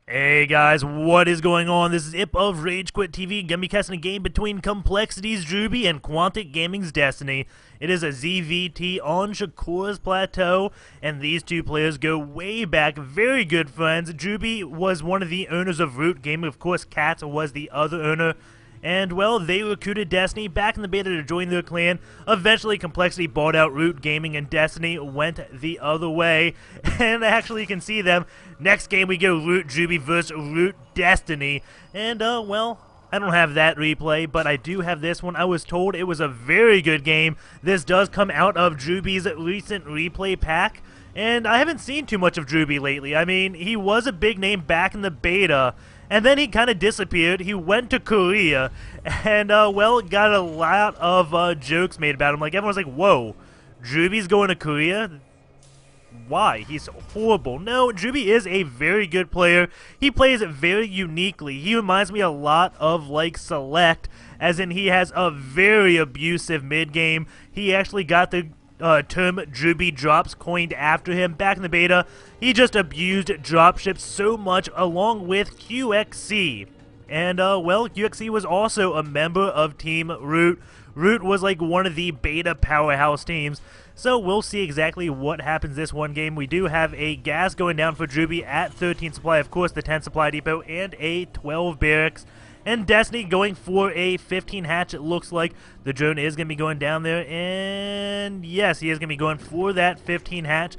Hey guys, what is going on? This is Ip of RageQuitTV, gonna be casting a game between QxG.Drewbie and Quantic Gaming's Destiny. It is a ZVT on Shakuras Plateau, and these two players go way back, very good friends. Drewbie was one of the owners of Root Gaming, of course Kat was the other owner. And, well, they recruited Destiny back in the beta to join their clan. Eventually, Complexity bought out Root Gaming, and Destiny went the other way. And actually, you can see them. Next game, we go Root Drewbie versus Root Destiny. And, well, I don't have that replay, but I do have this one. I was told it was a very good game. This does come out of Drewbie's recent replay pack. And I haven't seen too much of Drewbie lately. I mean, he was a big name back in the beta. And then he kind of disappeared. He went to Korea, and, well, got a lot of jokes made about him. Like, everyone's like, whoa, Drewbie's going to Korea? Why? He's horrible. No, Drewbie is a very good player. He plays very uniquely. He reminds me a lot of, like, Select, as in he has a very abusive mid-game. He actually got the term Drewbie drops coined after him back in the beta. He just abused dropships so much, along with QxG. And, well, QxG was also a member of Team Root. Root was like one of the beta powerhouse teams. So we'll see exactly what happens this one game. We do have a gas going down for Drewbie at 13 supply, of course the 10 supply depot, and a 12 barracks. And Destiny going for a 15 hatch, it looks like. The drone is going to be going down there, and yes, he is going to be going for that 15 hatch.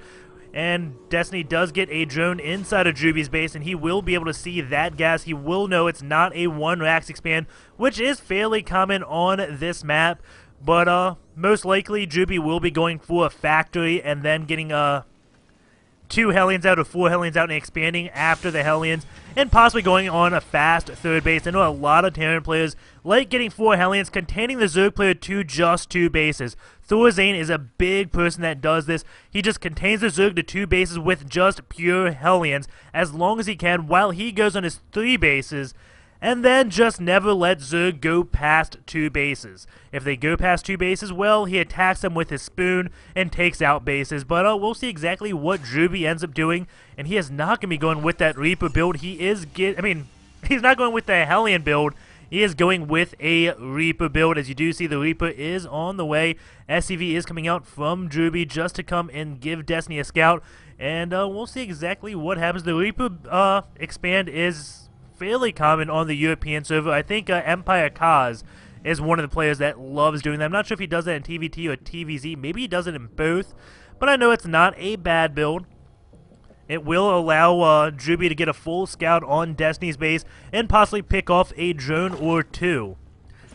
And Destiny does get a drone inside of Drewbie's base, and he will be able to see that gas. He will know it's not a one racks expand, which is fairly common on this map. But most likely Drewbie will be going for a factory and then getting 2 Hellions out or 4 Hellions out and expanding after the Hellions, and possibly going on a fast third base. I know a lot of Terran players like getting 4 Hellions, containing the Zerg player to just 2 bases. Thorazane is a big person that does this. He just contains the Zerg to 2 bases with just pure Hellions as long as he can while he goes on his 3 bases, and then just never let Zerg go past 2 bases. If they go past 2 bases, well, he attacks them with his spoon and takes out bases. But we'll see exactly what Drewbie ends up doing. And he is not going to be going with that Reaper build. He's not going with the Hellion build. He is going with a Reaper build. As you do see, the Reaper is on the way. SCV is coming out from Drewbie just to come and give Destiny a scout. And we'll see exactly what happens. The Reaper expand is fairly common on the European server. I think Empire Kaz is one of the players that loves doing that. I'm not sure if he does that in TVT or TVZ. Maybe he does it in both, but I know it's not a bad build. It will allow Drewbie to get a full scout on Destiny's base and possibly pick off a drone or 2.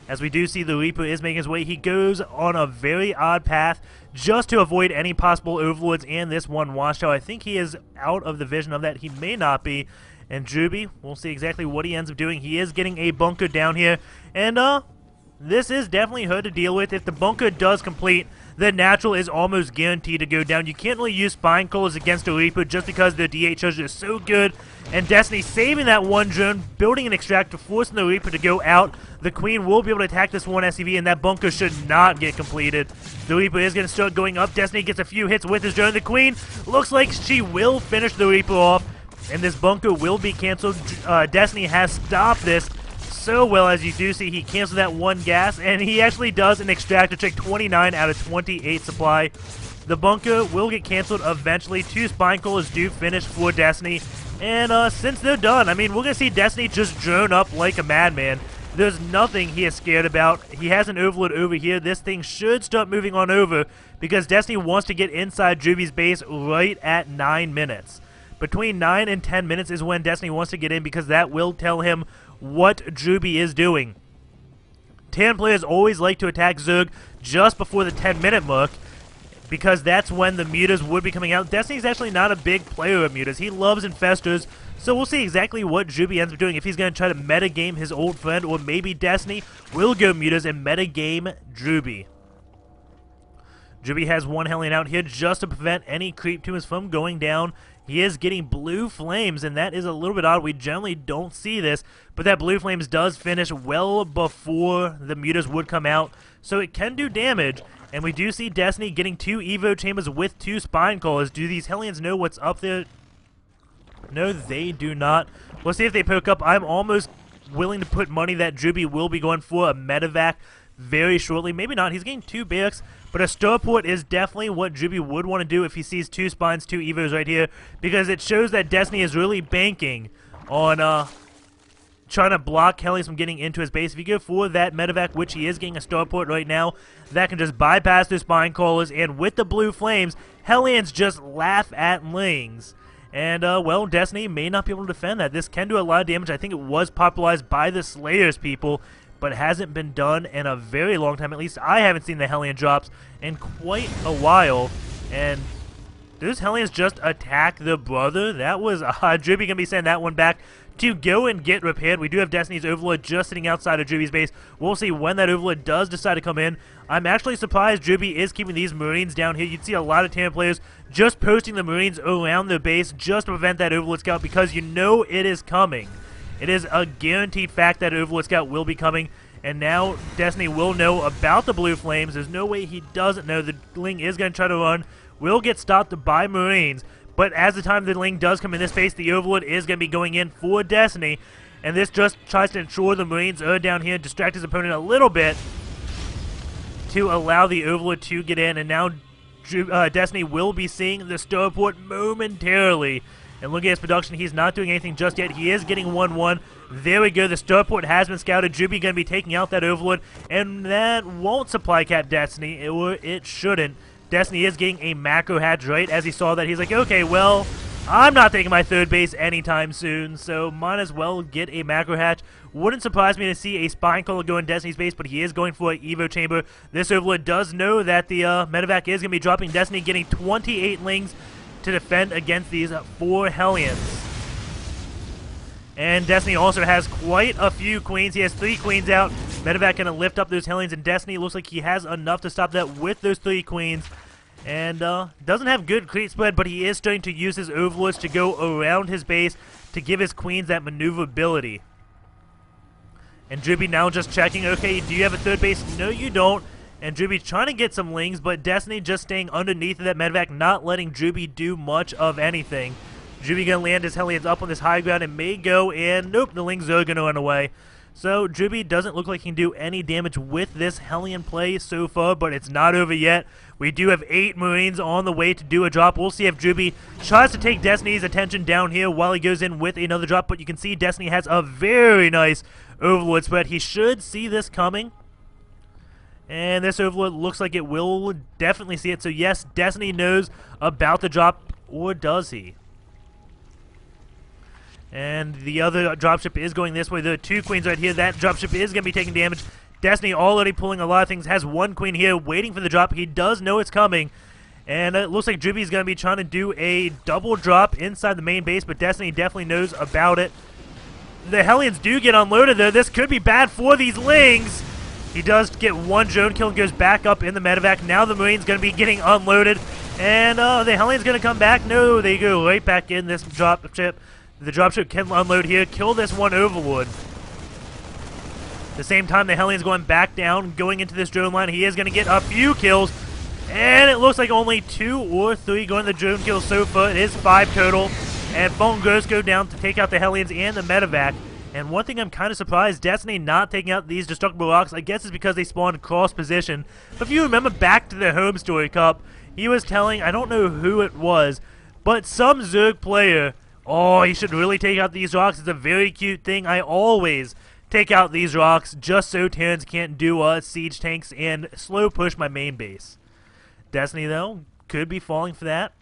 As we do see, the Reaper is making his way. He goes on a very odd path just to avoid any possible overlords and this one watchtower. I think he is out of the vision of that. He may not be. And Drewbie, we'll see exactly what he ends up doing. He is getting a bunker down here. And this is definitely hard to deal with. If the bunker does complete, the natural is almost guaranteed to go down. You can't really use spine crawlers against a Reaper just because the DHs are so good. And Destiny saving that one drone, building an extractor, forcing the Reaper to go out. The Queen will be able to attack this one SCV, and that bunker should not get completed. The Reaper is going to start going up. Destiny gets a few hits with his drone. The Queen looks like she will finish the Reaper off, and this bunker will be canceled. Destiny has stopped this so well. As you do see, he canceled that one gas, and he actually does an extractor check, 29 out of 28 supply. The bunker will get canceled eventually. 2 spine crawlers do finish for Destiny, and since they're done, I mean, we're going to see Destiny just drone up like a madman. There's nothing he is scared about. He has an overload over here. This thing should start moving on over because Destiny wants to get inside Drewbie's base right at 9 minutes. Between 9 and 10 minutes is when Destiny wants to get in because that will tell him what Drewbie is doing. Terran players always like to attack Zerg just before the 10-minute mark because that's when the mutas would be coming out. Destiny's actually not a big player of mutas. He loves infestors, so we'll see exactly what Drewbie ends up doing. If he's going to try to metagame his old friend, or maybe Destiny will go mutas and metagame Drewbie. Drewbie has 1 Hellion out here just to prevent any creep tumors from going down. He is getting blue flames, and that is a little bit odd. We generally don't see this, but that blue flames does finish well before the mutas would come out, so it can do damage. And we do see Destiny getting 2 Evo chambers with 2 spine crawlers. Do these Hellions know what's up there? No, they do not. We'll see if they poke up. I'm almost willing to put money that Drewbie will be going for a medevac very shortly. Maybe not. He's getting 2 barracks, but a starport is definitely what Drewbie would want to do if he sees 2 spines, 2 evos right here, because it shows that Destiny is really banking on trying to block Hellions from getting into his base. If you go for that medevac, which he is getting a starport right now, that can just bypass those spine callers, and with the blue flames, Hellions just laugh at Lings. And, well, Destiny may not be able to defend that. This can do a lot of damage. I think it was popularized by the Slayers people, but hasn't been done in a very long time. At least I haven't seen the Hellion drops in quite a while. And those Hellions just attack the brother. That was Drewbie going to be sending that one back to go and get repaired. We do have Destiny's Overlord just sitting outside of Drewbie's base. We'll see when that Overlord does decide to come in. I'm actually surprised Drewbie is keeping these Marines down here. You'd see a lot of Terran players just posting the Marines around their base just to prevent that Overlord Scout, because you know it is coming. It is a guaranteed fact that Overlord Scout will be coming, and now Destiny will know about the blue flames. There's no way he doesn't know. The Ling is going to try to run, will get stopped by Marines, but as the time the Ling does come in this phase, the Overlord is going to be going in for Destiny, and this just tries to ensure the Marines are down here, distract his opponent a little bit to allow the Overlord to get in, and now Destiny will be seeing the starport momentarily. And look at his production. He's not doing anything just yet. He is getting 1-1. There we go. The starport has been scouted. Drewbie going to be taking out that Overlord, and that won't supply cap Destiny, or it shouldn't. Destiny is getting a macro hatch right as he saw that. He's like, okay, well, I'm not taking my 3rd base anytime soon, so might as well get a macro hatch. Wouldn't surprise me to see a spine caller go in Destiny's base, but he is going for an Evo chamber. This Overlord does know that the medevac is going to be dropping. Destiny getting 28 Lings to defend against these 4 Hellions. And Destiny also has quite a few queens. He has 3 queens out. Medevac going to lift up those Hellions, and Destiny looks like he has enough to stop that with those 3 queens. And doesn't have good creep spread, but he is starting to use his Overlords to go around his base to give his queens that maneuverability. And Drewbie now just checking, okay, do you have a 3rd base? No, you don't. And Drewbie's trying to get some Lings, but Destiny just staying underneath of that medevac, not letting Drewbie do much of anything. Drewbie going to land his Hellions up on this high ground and may go, and nope, the Lings are going to run away. So Drewbie doesn't look like he can do any damage with this Hellion play so far, but it's not over yet. We do have 8 Marines on the way to do a drop. We'll see if Drewbie tries to take Destiny's attention down here while he goes in with another drop, but you can see Destiny has a very nice Overlord spread. He should see this coming. And this Overlord looks like it will definitely see it. So yes, Destiny knows about the drop, or does he? And the other dropship is going this way. There are 2 queens right here. That dropship is going to be taking damage. Destiny already pulling a lot of things. Has 1 queen here waiting for the drop. He does know it's coming. And it looks like Drewbie is going to be trying to do a double drop inside the main base, but Destiny definitely knows about it. The Hellions do get unloaded though. This could be bad for these Lings. He does get 1 drone kill and goes back up in the medevac. Now the Marine's going to be getting unloaded. And the Hellion's going to come back. No, they go right back in this dropship. The dropship can unload here. Kill this 1 Overlord. At the same time, the Hellion's going back down, going into this drone line. He is going to get a few kills. And it looks like only 2 or 3 going to the drone kills so far. It is 5 total. And Phone Ghost go down to take out the Hellions and the medevac. And one thing I'm kind of surprised, Destiny not taking out these Destructible Rocks, I guess it's because they spawned cross position. But if you remember back to the Home Story Cup, he was telling, I don't know who it was, but some Zerg player, oh, you should really take out these rocks. It's a very cute thing. I always take out these rocks just so Terrans can't do siege tanks and slow push my main base. Destiny, though, could be falling for that.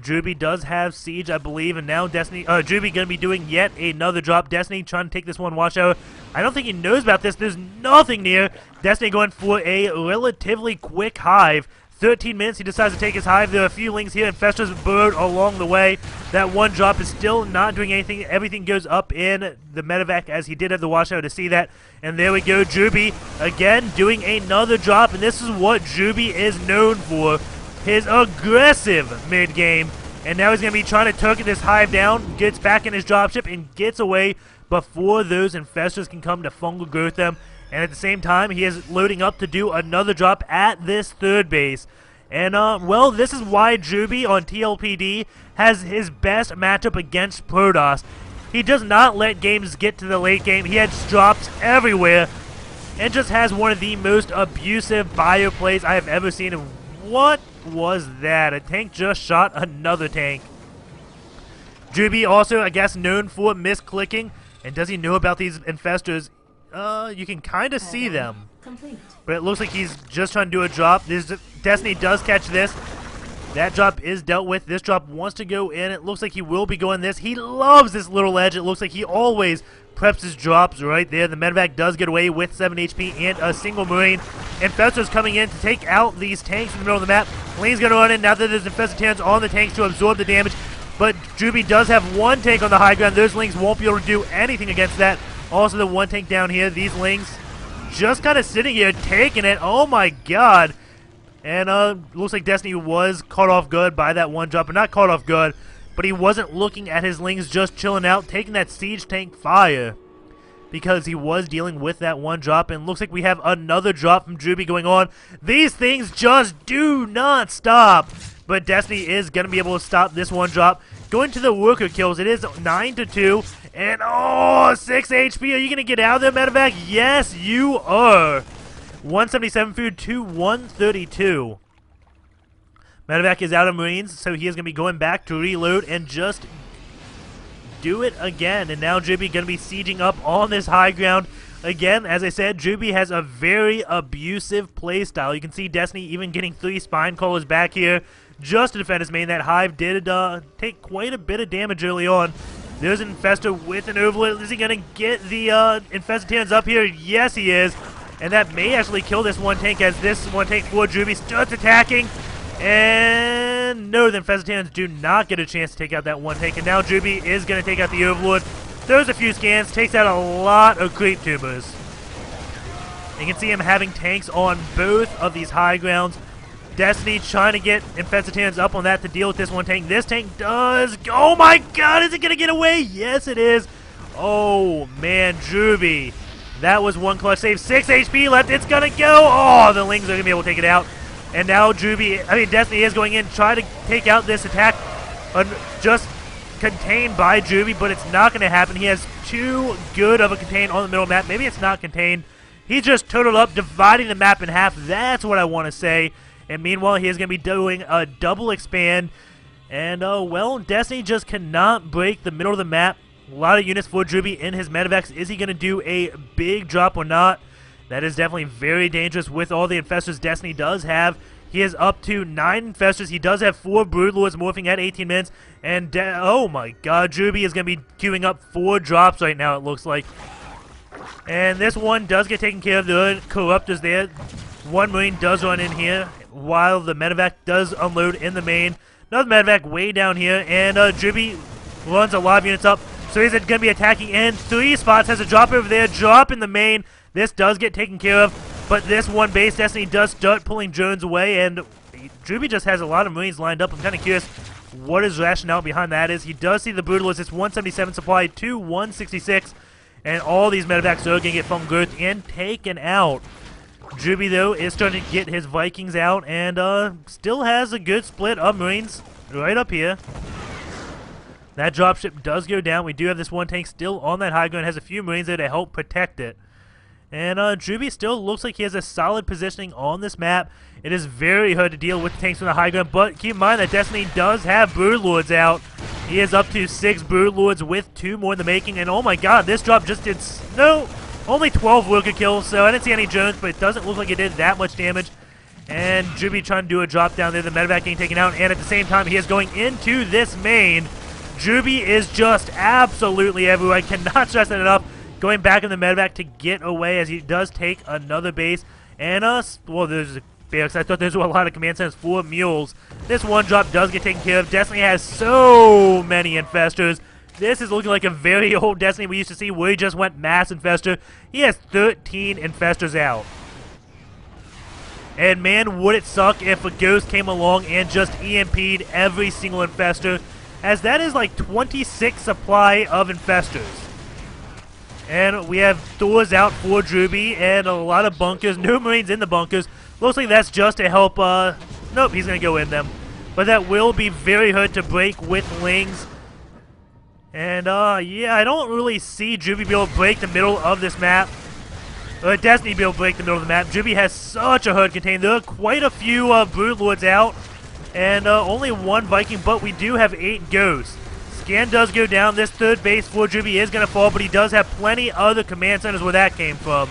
Drewbie does have siege, I believe, and now Destiny, Drewbie going to be doing yet another drop. Destiny trying to take this one watchtower. I don't think he knows about this. There's nothing near. Destiny going for a relatively quick hive. 13 minutes, he decides to take his hive. There are a few Lings here, and Festra's burrowed along the way. That 1 drop is still not doing anything. Everything goes up in the medevac as he did have the watchtower to see that. And there we go, Drewbie again doing another drop, and this is what Drewbie is known for. His aggressive mid-game, and now he's going to be trying to target this hive down, gets back in his dropship, and gets away before those infestors can come to fungal growth them. And at the same time, he is loading up to do another drop at this 3rd base. And, well, this is why Drewbie on TLPD has his best matchup against Protoss. He does not let games get to the late game. He has drops everywhere and just has one of the most abusive bio plays I have ever seen. And what was that? A tank just shot another tank. Drewbie also, I guess, known for misclicking. And does he know about these infestors? You can kind of see them. Complete. But it looks like he's just trying to do a drop. Destiny does catch this. That drop is dealt with. This drop wants to go in. It looks like he will be going this. He loves this little edge. It looks like he always preps his drops right there. The medevac does get away with 7 HP and a single Marine. Infestors coming in to take out these tanks in the middle of the map. Lane's going to run in now that there's Infestor Terrans on the tanks to absorb the damage. But Drewbie does have one tank on the high ground. Those Lings won't be able to do anything against that. Also, the one tank down here. These Lings just kind of sitting here taking it. Oh my god. And looks like Destiny was caught off guard by that one drop. But not caught off guard, but he wasn't looking at his Lings, just chilling out, taking that siege tank fire. Because he was dealing with that one drop. And looks like we have another drop from Drewbie going on. These things just do not stop. But Destiny is going to be able to stop this one drop. Going to the worker kills, it is 9-2. And oh, 6 HP. Are you going to get out of there, medevac? Yes, you are. 177 food to 132. Medevac is out of Marines, so he is going to be going back to reload and just do it again. And now Drewbie going to be sieging up on this high ground. Again, as I said, Drewbie has a very abusive playstyle. You can see Destiny even getting 3 spine callers back here just to defend his main. That Hive did take quite a bit of damage early on. There's an Infestor with an Overlord. Is he going to get the Infestor Terrans up here? Yes, he is. And that may actually kill this one tank, as this one tank for Drewbie starts attacking. And no, the Infestor Terrans do not get a chance to take out that one tank. And now Drewbie is going to take out the Overlord. Throws a few scans, takes out a lot of creep tubers. You can see him having tanks on both of these high grounds. Destiny trying to get Infestor Terrans up on that to deal with this one tank. This tank does. Oh my god, is it going to get away? Yes, it is. Oh man, Drewbie. That was one clutch save. 6 HP left. It's going to go. Oh, the Lings are going to be able to take it out. And now Destiny is going in, trying to take out this attack. Just contained by Drewbie, but it's not going to happen. He has too good of a contain on the middle map. Maybe it's not contained. He just totaled up, dividing the map in half. That's what I want to say. And meanwhile, he is going to be doing a double expand. And, well, Destiny just cannot break the middle of the map. A lot of units for Drewbie in his medevacs. Is he going to do a big drop or not? That is definitely very dangerous with all the Infestors Destiny does have. He is up to 9 Infestors. He does have 4 Broodlords morphing at 18 minutes. And, oh my god, Drewbie is going to be queuing up 4 drops right now, it looks like. And this one does get taken care of. The Corruptors there. One Marine does run in here while the medevac does unload in the main. Another medevac way down here. And Drewbie runs a lot of units up. So he's going to be attacking in 3 spots. Has a drop over there. Drop in the main. This does get taken care of. But this one base, Destiny does start pulling drones away. And Drewbie just has a lot of Marines lined up. I'm kind of curious what his rationale behind that is. He does see the Brutalist. It's 177 supply to 166. And all these medevacs are going to get from girth and taken out. Drewbie, though, is starting to get his Vikings out. And still has a good split of Marines right up here. That dropship does go down. We do have this one tank still on that high ground. Has a few Marines there to help protect it. And Drewbie still looks like he has a solid positioning on this map. It is very hard to deal with tanks from the high ground, but keep in mind that Destiny does have Broodlords out. He is up to 6 Broodlords with 2 more in the making. And oh my god, this drop just did only 12 worker kills, so I didn't see any drones, but it doesn't look like it did that much damage. And Drewbie trying to do a drop down there, the medevac getting taken out, and at the same time he is going into this main. Drewbie is just absolutely everywhere. I cannot stress that enough. Going back in the medevac to get away as he does take another base. And well, there's a barracks. I thought those were a lot of command centers for mules. This one drop does get taken care of. Destiny has so many infestors. This is looking like a very old Destiny we used to see where he just went mass infestor. He has 13 infestors out. And man, would it suck if a ghost came along and just EMP'd every single infestor, as that is like 26 supply of infestors. And we have doors out for Drewbie and a lot of bunkers. No Marines in the bunkers. Looks like that's just to help, nope, he's going to go in them. But that will be very hard to break with Lings. And, yeah, I don't really see Drewbie be able to break the middle of this map. Destiny be able to break the middle of the map. Drewbie has such a herd contained. There are quite a few Broodlords out. And only one Viking, but we do have 8 ghosts. Scan does go down. This third base for Drewbie is going to fall, but he does have plenty other command centers where that came from.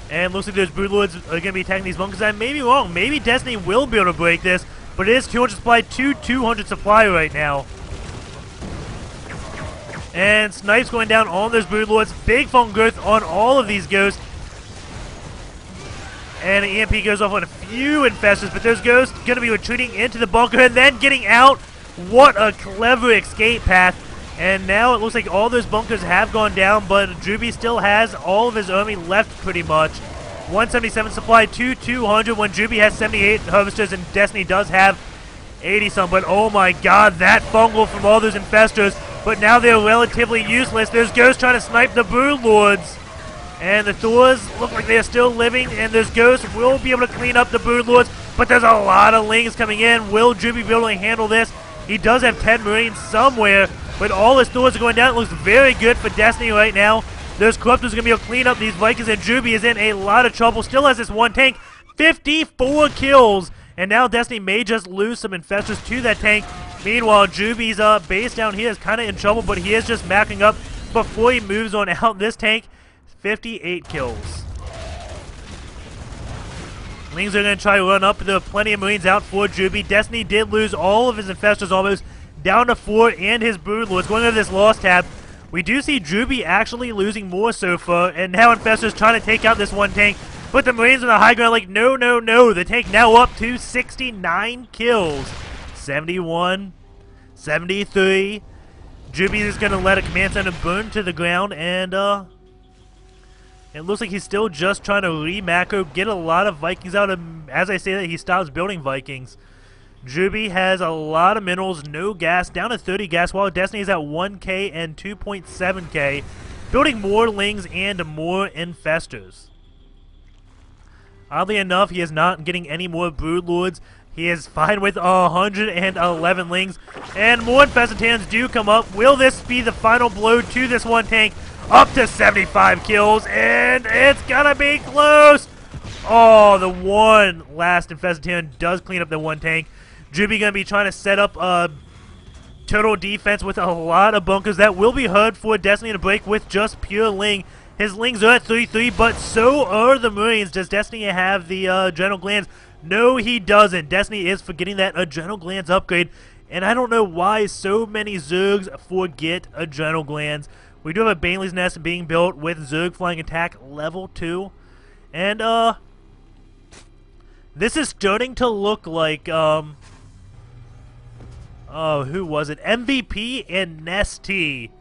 And looks like those Broodlords are going to be attacking these bunkers. I may be wrong. Maybe Destiny will be able to break this, but it is 200 supply to 200 supply right now. And snipes going down on those Broodlords. Big phone growth on all of these ghosts. And an EMP goes off on a few infestors, but those ghosts going to be retreating into the bunker and then getting out. What a clever escape path. And now it looks like all those bunkers have gone down, but Drewbie still has all of his army left pretty much. 177 supply to 200 when Drewbie has 78 harvesters and Destiny does have 80 some. But oh my god, that fungal from all those infestors. But now they're relatively useless. There's ghosts trying to snipe the Broodlords. And the Thors look like they're still living, and those ghosts will be able to clean up the Broodlords, but there's a lot of lings coming in. Will Drewbie be able to handle this? He does have 10 Marines somewhere, but all his Thors are going down. It looks very good for Destiny right now. Those Corruptors are going to be able to clean up these Vikings, and Drewbie is in a lot of trouble. Still has this one tank, 54 kills, and now Destiny may just lose some infestors to that tank. Meanwhile, Drewbie's base down here is kind of in trouble, but he is just macking up before he moves on out. This tank, 58 kills. Lings are going to try to run up. There are plenty of Marines out for Drewbie. Destiny did lose all of his infestors almost, down to 4, and his Broodlords. Going over this loss tab, we do see Drewbie actually losing more so far, and now infestors trying to take out this one tank. But the Marines on the high ground like, no, no, no. The tank now up to 69 kills. 71, 73. Drewbie is going to let a command center burn to the ground, and it looks like he's still just trying to re-macro, get a lot of Vikings out. As I say that, he stops building Vikings. Drewbie has a lot of minerals, no gas, down to 30 gas, while Destiny is at 1k and 2.7k, building more Lings and more infestors. Oddly enough, he is not getting any more Broodlords. He is fine with 111 Lings, and more Infestitans do come up. Will this be the final blow to this one tank? Up to 75 kills, and it's gonna be close. Oh, the one last Infestitan does clean up the one tank. Drewbie gonna be trying to set up a total defense with a lot of bunkers that will be hard for Destiny to break with just pure Ling. His Lings are at 33, but so are the Marines. Does Destiny have the adrenal glands? No, he doesn't. Destiny is forgetting that adrenal glands upgrade, and I don't know why so many Zergs forget adrenal glands. We do have a Bailey's Nest being built with Zerg Flying Attack level 2. And, this is starting to look like, oh, who was it? MVP and Nesty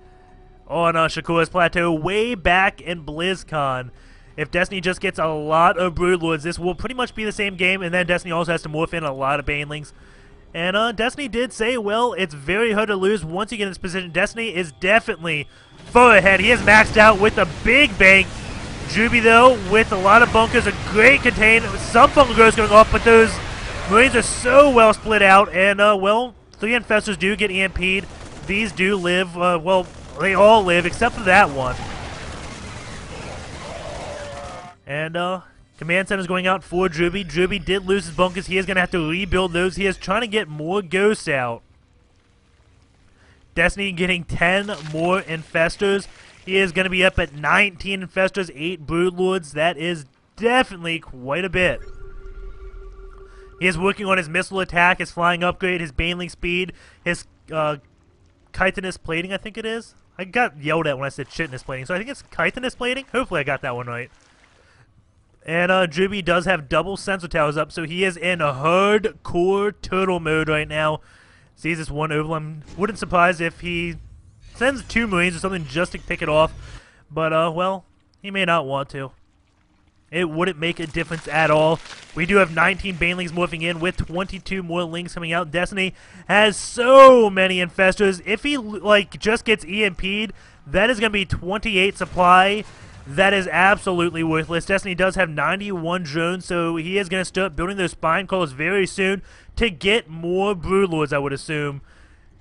on Shakuras Plateau way back in BlizzCon. If Destiny just gets a lot of Broodlords, this will pretty much be the same game, and then Destiny also has to morph in a lot of Banelings. And Destiny did say, well, it's very hard to lose once you get in this position. Destiny is definitely far ahead. He is maxed out with a big bank. Drewbie, though, with a lot of bunkers, a great contain. Some bunker growth going off, but those Marines are so well split out. And, well, 3 infestors do get EMP'd. These do live. Well, they all live except for that one. And, command center's going out for Drewbie. Drewbie did lose his bunkers. He is going to have to rebuild those. He is trying to get more ghosts out. Destiny getting 10 more infestors. He is going to be up at 19 infestors, 8 Broodlords. That is definitely quite a bit. He is working on his missile attack, his flying upgrade, his Baneling speed, his chitinous plating, I think it is. I got yelled at when I said chitinous plating, so I think it's chitinous plating. Hopefully I got that one right. And Drewbie does have double sensor towers up, so he is in a hardcore turtle mode right now. Sees this one overlord. Wouldn't surprise if he sends 2 Marines or something just to pick it off. But, well, he may not want to. It wouldn't make a difference at all. We do have 19 Banelings morphing in with 22 more Lings coming out. Destiny has so many infestors. If he, like, just gets EMP'd, that is going to be 28 supply. That is absolutely worthless. Destiny does have 91 drones, so he is going to start building those spine crawlers very soon to get more Broodlords, I would assume.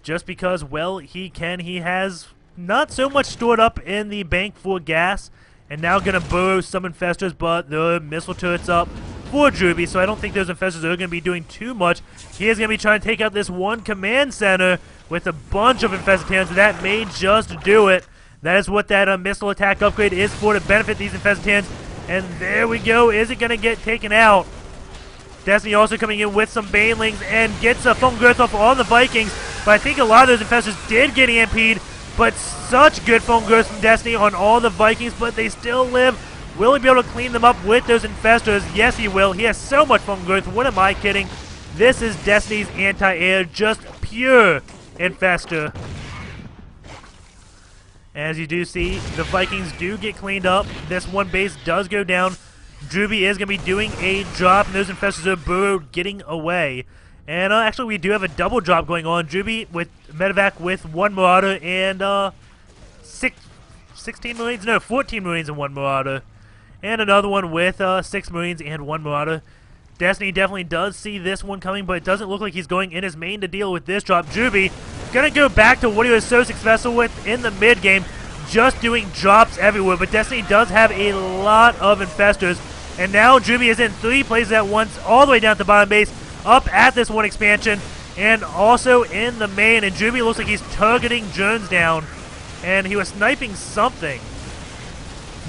just because, well, he can. He has not so much stored up in the bank for gas, and now going to burrow some infestors, but the missile turret's up for Drewbie, so I don't think those infestors are going to be doing too much. He is going to be trying to take out this one command center with a bunch of infested tans. That may just do it. That is what that missile attack upgrade is for, to benefit these infested tans. And there we go. Is it going to get taken out? Destiny also coming in with some banelings and gets a phone growth off on the Vikings. But I think a lot of those infestors did get EMP'd. But such good phone growth from Destiny on all the Vikings, but they still live. Will he be able to clean them up with those infestors? Yes, he will. He has so much phone growth. What am I kidding? This is Destiny's anti-air, just pure infestor. As you do see, the Vikings do get cleaned up. This one base does go down. Drewbie is going to be doing a drop, and those infestors are burrowed, getting away. And actually, we do have a double drop going on. Drewbie with medevac with one Marauder and 16 Marines? No, 14 Marines and one Marauder. And another one with 6 Marines and one Marauder. Destiny definitely does see this one coming, but it doesn't look like he's going in his main to deal with this drop. Drewbie going to go back to what he was so successful with in the mid-game, just doing drops everywhere. But Destiny does have a lot of infestors. And now Drewbie is in 3 places at once, all the way down to the bottom base, up at this one expansion, and also in the main. And Drewbie looks like he's targeting Jones down, and he was sniping something.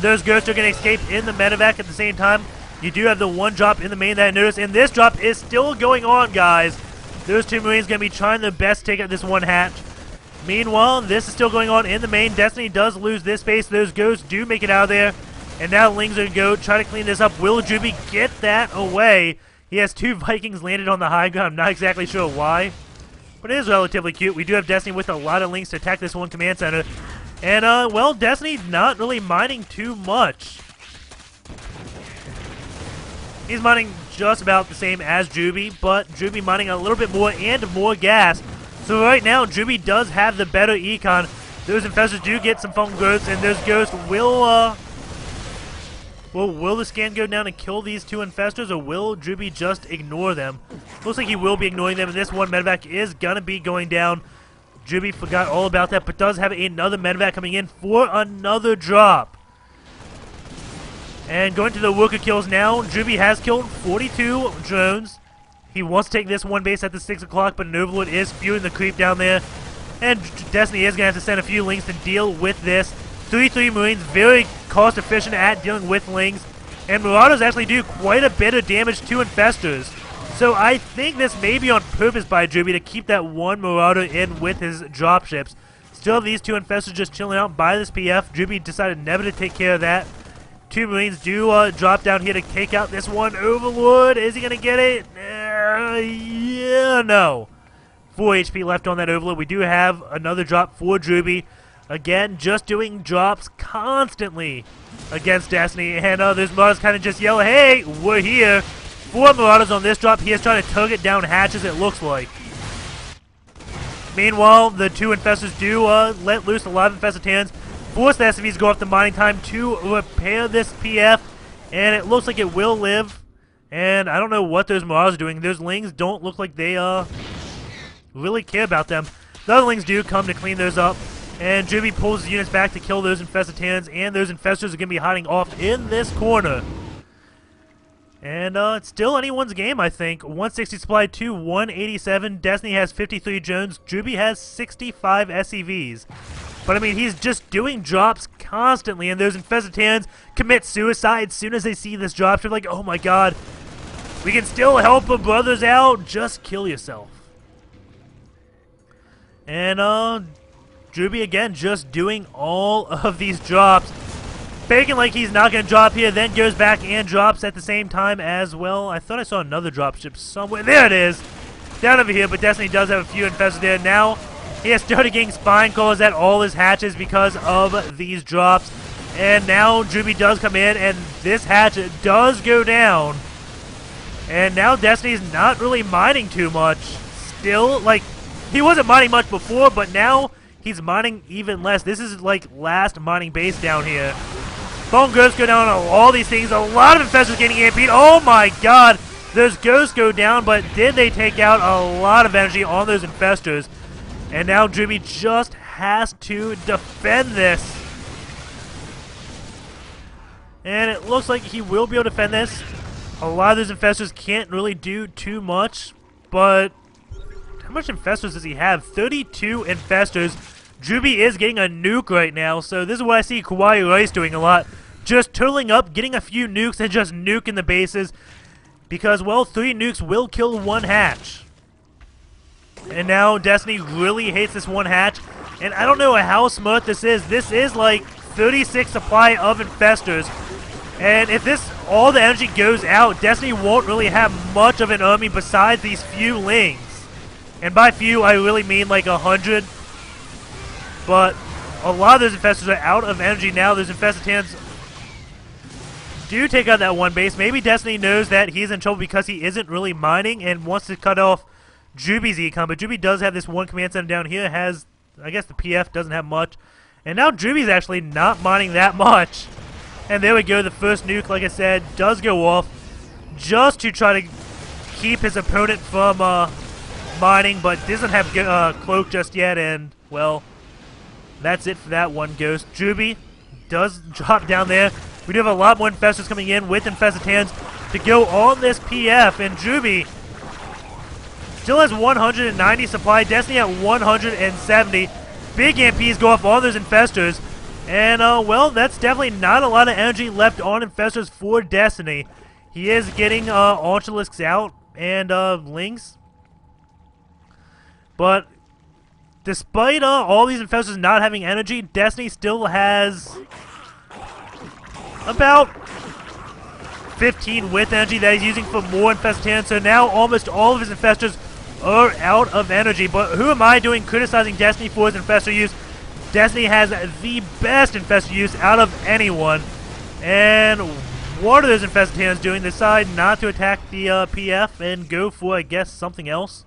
Those ghosts are going to escape in the medevac at the same time. You do have the one drop in the main that I noticed, and this drop is still going on, guys. Those 2 Marines going to be trying their best to take out this one hatch. Meanwhile, this is still going on in the main. Destiny does lose this base. Those ghosts do make it out of there. And now Lings are going to go try to clean this up. Will Drewbie get that away? He has 2 Vikings landed on the high ground. I'm not exactly sure why, but it is relatively cute. We do have Destiny with a lot of Lings to attack this one command center. And, well, Destiny's not really mining too much. He's mining just about the same as Drewbie, but Drewbie mining a little bit more and more gas. So right now, Drewbie does have the better econ. Those infestors do get some phone growths, and those ghosts will, will the scan go down and kill these 2 infestors, or will Drewbie just ignore them? Looks like he will be ignoring them, and this one medevac is going to be going down. Drewbie forgot all about that, but does have another medevac coming in for another drop. And going to the worker kills now, Drewbie has killed 42 drones. He wants to take this one base at the 6 o'clock, but an Overlord is spewing the creep down there. And Destiny is going to have to send a few Lings to deal with this. 3-3 Marines, very cost efficient at dealing with Lings. And Marauders actually do quite a bit of damage to infestors. So I think this may be on purpose by Drewbie to keep that one Marauder in with his dropships. Still, these 2 infestors just chilling out by this PF. Drewbie decided never to take care of that. 2 Marines do drop down here to take out this one Overlord. Is he going to get it? Yeah, no. 4 HP left on that Overlord. We do have another drop for Drewbie. Again, just doing drops constantly against Destiny. And those Marauders kind of just yell, hey, we're here. 4 Marauders on this drop. He is trying to target down hatches, it looks like. Meanwhile, the 2 infestors do let loose a lot of infested tans. Force the SCVs to go off the mining time to repair this PF. And it looks like it will live. And I don't know what those Marauders are doing. Those Lings don't look like they really care about them. The other Lings do come to clean those up. And Drewbie pulls his units back to kill those infested tans. And those infestors are going to be hiding off in this corner. And it's still anyone's game, I think. 160 supply to 187. Destiny has 53 drones. Drewbie has 65 SCVs. But, I mean, he's just doing drops constantly. And those infested tans commit suicide as soon as they see this drop. They're like, oh my god, we can still help our brothers out. Just kill yourself. And, Drewbie, again, just doing all of these drops. Faking like he's not going to drop here, then goes back and drops at the same time as well. I thought I saw another dropship somewhere. There it is! Down over here, but Destiny does have a few infested there. Now, he has started getting spine calls at all his hatches because of these drops. And now Drewbie does come in, and this hatch does go down. And now Destiny's not really mining too much. Still, like, he wasn't mining much before, but now he's mining even less. This is like last mining base down here. Phone ghosts go down on all these things. A lot of infestors getting EMP'd. Oh my god. Those ghosts go down, but did they take out a lot of energy on those infestors? And now Drewbie just has to defend this. And it looks like he will be able to defend this. A lot of those infestors can't really do too much, but how much infestors does he have? 32 infestors. Drewbie is getting a nuke right now, so this is what I see Kawhi Rice doing a lot. Just turtling up, getting a few nukes, and just nuking the bases. Because, well, 3 nukes will kill 1 hatch. And now Destiny really hates this 1 hatch. And I don't know how smart this is. This is like 36 supply of infestors. And if all the energy goes out, Destiny won't really have much of an army besides these few lings. And by few, I really mean like 100. But a lot of those infestors are out of energy now. Those infestitans do take out that 1 base. Maybe Destiny knows that he's in trouble because he isn't really mining and wants to cut off Drewbie's econ. But Drewbie does have this 1 command center down here. Has, I guess the PF doesn't have much. And now Drewbie's actually not mining that much. And there we go. The first nuke, like I said, does go off just to try to keep his opponent from mining, but doesn't have cloak just yet. And, well, that's it for that one ghost. Drewbie does drop down there. We do have a lot more infestors coming in with infestitans to go on this PF. And Drewbie still has 190 supply. Destiny at 170. Big MPs go up on those infestors. And, well, that's definitely not a lot of energy left on infestors for Destiny. He is getting Ultralisks out and Lings. But despite all these infestors not having energy, Destiny still has about 15 with energy that he's using for more infestitans. So now almost all of his infestors are out of energy. But who am I doing criticizing Destiny for his infestor use? Destiny has the best infestor use out of anyone. And what are those infestitans doing? They decide not to attack the PF and go for, I guess, something else.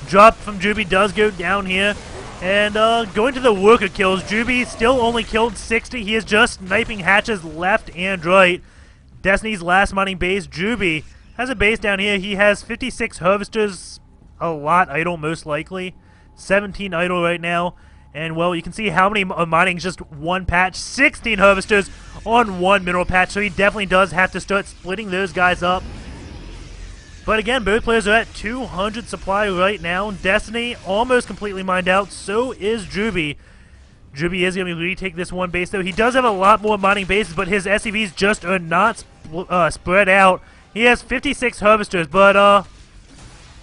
Drop from Drewbie does go down here. And going to the worker kills, Drewbie still only killed 60. He is just sniping hatches left and right. Destiny's last mining base, Drewbie, has a base down here. He has 56 harvesters, a lot idle most likely. 17 idle right now. And, well, you can see how many mining is just 1 patch. 16 harvesters on 1 mineral patch. So he definitely does have to start splitting those guys up. But again, both players are at 200 supply right now. Destiny almost completely mined out. So is Drewbie. Drewbie is going to retake this 1 base, though. He does have a lot more mining bases, but his SCVs just are not spread out. He has 56 harvesters, but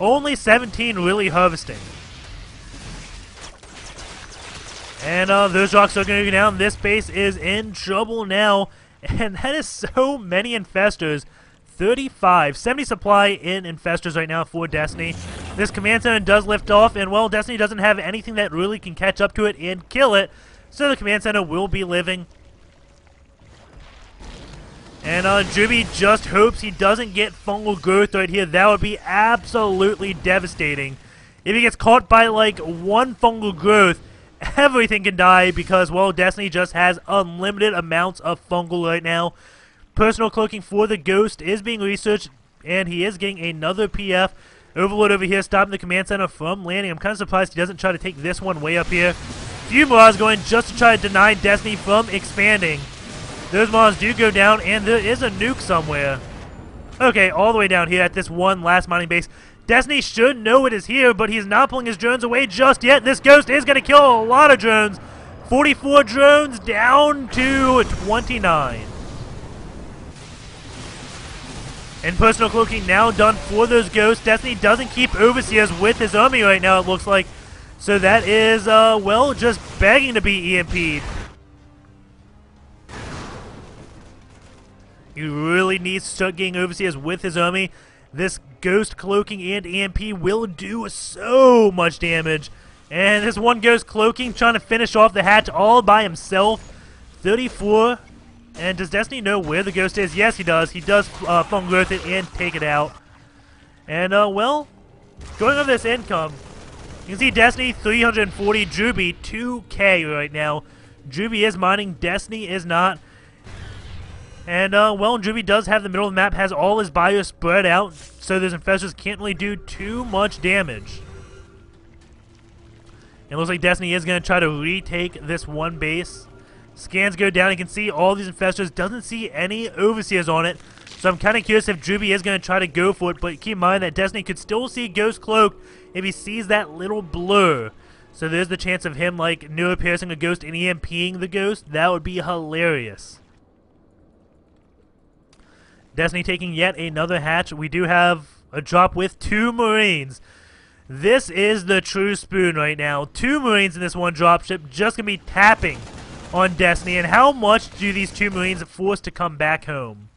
only 17 really harvesting. And those rocks are going to go down. This base is in trouble now. And that is so many infestors. 35, 70 supply in infestors right now for Destiny. This command center does lift off, and, well, Destiny doesn't have anything that really can catch up to it and kill it. So the command center will be living. And Drewbie just hopes he doesn't get fungal growth right here. That would be absolutely devastating. If he gets caught by, like, 1 fungal growth, everything can die because, well, Destiny just has unlimited amounts of fungal right now. Personal cloaking for the Ghost is being researched, and he is getting another PF. Overlord over here stopping the command center from landing. I'm kind of surprised he doesn't try to take this one way up here. Few Marauders going just to try to deny Destiny from expanding. Those Marauders do go down, and there is a nuke somewhere. Okay, all the way down here at this 1 last mining base. Destiny should know it is here, but he's not pulling his drones away just yet. This Ghost is going to kill a lot of drones. 44 drones down to 29. And personal cloaking now done for those Ghosts. Destiny doesn't keep Overseers with his army right now, it looks like. So that is, well, just begging to be EMP'd. He really needs to start getting Overseers with his army. This Ghost cloaking and EMP will do so much damage. And this 1 Ghost cloaking trying to finish off the hatch all by himself. 34. And does Destiny know where the Ghost is? Yes, he does. He does fungal growth it and take it out. And, well, going over this income, you can see Destiny 340, Drewbie 2K right now. Drewbie is mining, Destiny is not. And, well, Drewbie does have the middle of the map, has all his bios spread out, so those infestors can't really do too much damage. It looks like Destiny is going to try to retake this one base. Scans go down. You can see all these infestors. Doesn't see any overseers on it. So I'm kind of curious if Drewbie is going to try to go for it. But keep in mind that Destiny could still see Ghost Cloak if he sees that little blur. So there's the chance of him, like, neuropiercing a ghost and EMPing the ghost. That would be hilarious. Destiny taking yet another hatch. We do have a drop with 2 Marines. This is the true spoon right now. 2 Marines in this one dropship just going to be tapping on Destiny. And how much do these 2 Marines force to come back home?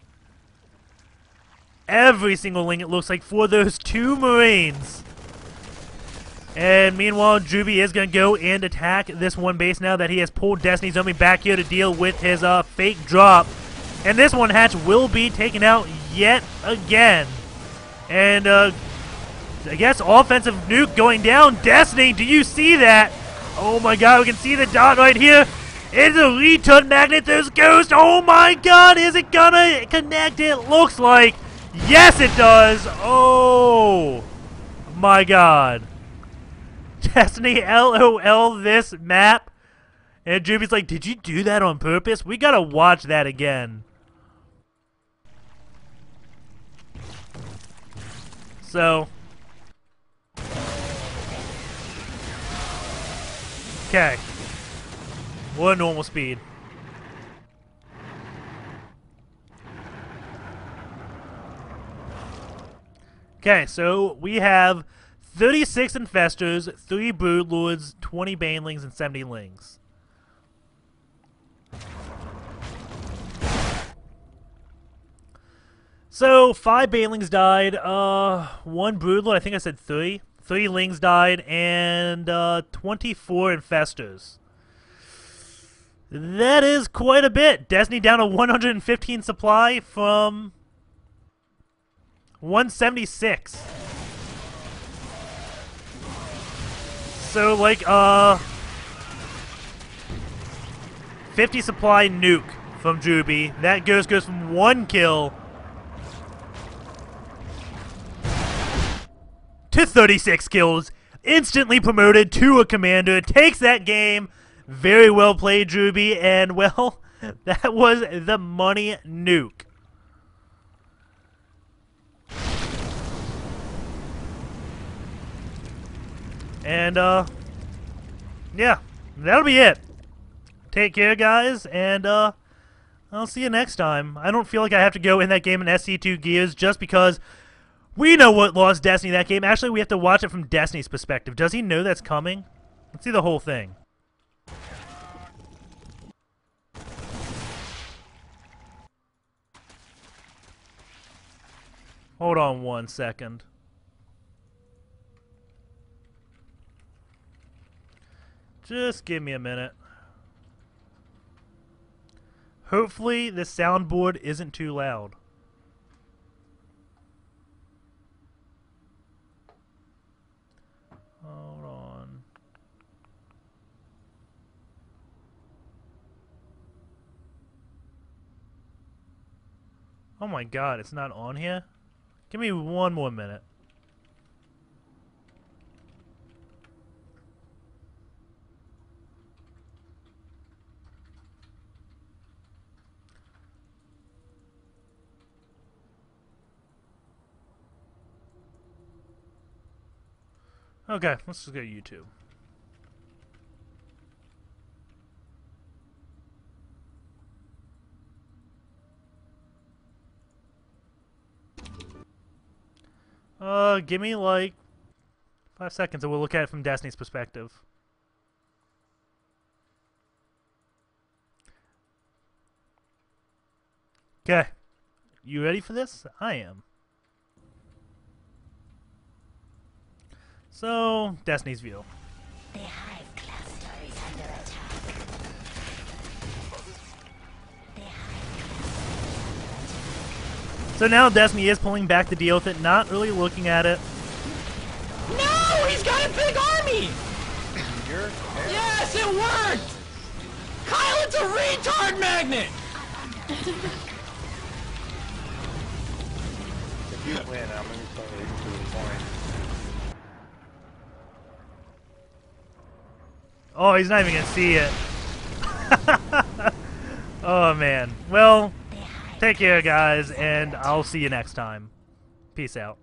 Every single link, it looks like, for those 2 Marines. And meanwhile, Drewbie is going to go and attack this one base now that he has pulled Destiny's Army back here to deal with his fake drop. And this one hatch will be taken out yet again. And I guess offensive nuke going down. Destiny, do you see that? Oh my god, we can see the dot right here. It's a return magnet. There's Ghost. Oh my god, is it gonna connect? It looks like. Yes, it does. Oh my god. Destiny LOL this map. And Drewbie's like, did you do that on purpose? We gotta watch that again. So. Okay. What normal speed. Okay, so we have 36 infestors, 3 broodlords, 20 banelings, and 70 lings. So 5 banelings died, 1 broodlord, I think I said 3. 3 lings died, and 24 infestors. That is quite a bit. Destiny down to 115 supply from 176. So, like, 50 supply nuke from Drewbie. That goes from 1 kill to 36 kills. Instantly promoted to a commander. Takes that game. Very well played, Drewbie. And, well, that was the money nuke. And, yeah, that'll be it. Take care, guys, and, I'll see you next time. I don't feel like I have to go in that game in SC2 gears just because we know what lost Destiny that game. Actually, we have to watch it from Destiny's perspective. Does he know that's coming? Let's see the whole thing. Hold on 1 second. Just give me a minute. Hopefully the soundboard isn't too loud. Hold on. Oh my god, it's not on here? Give me 1 more minute. Okay, let's just go to YouTube. Give me like 5 seconds and we'll look at it from Destiny's perspective. Okay. You ready for this? I am. So, Destiny's view. The hive cluster is under attack. The hive So now Destiny is pulling back the deal with it, not really looking at it. No! He's got a big army! Yes, it worked! Kyle, it's a retard magnet! If you win, I'm going to tell you to the point. Oh, he's not even gonna see it. Oh man. Well, take care, guys, and I'll see you next time. Peace out.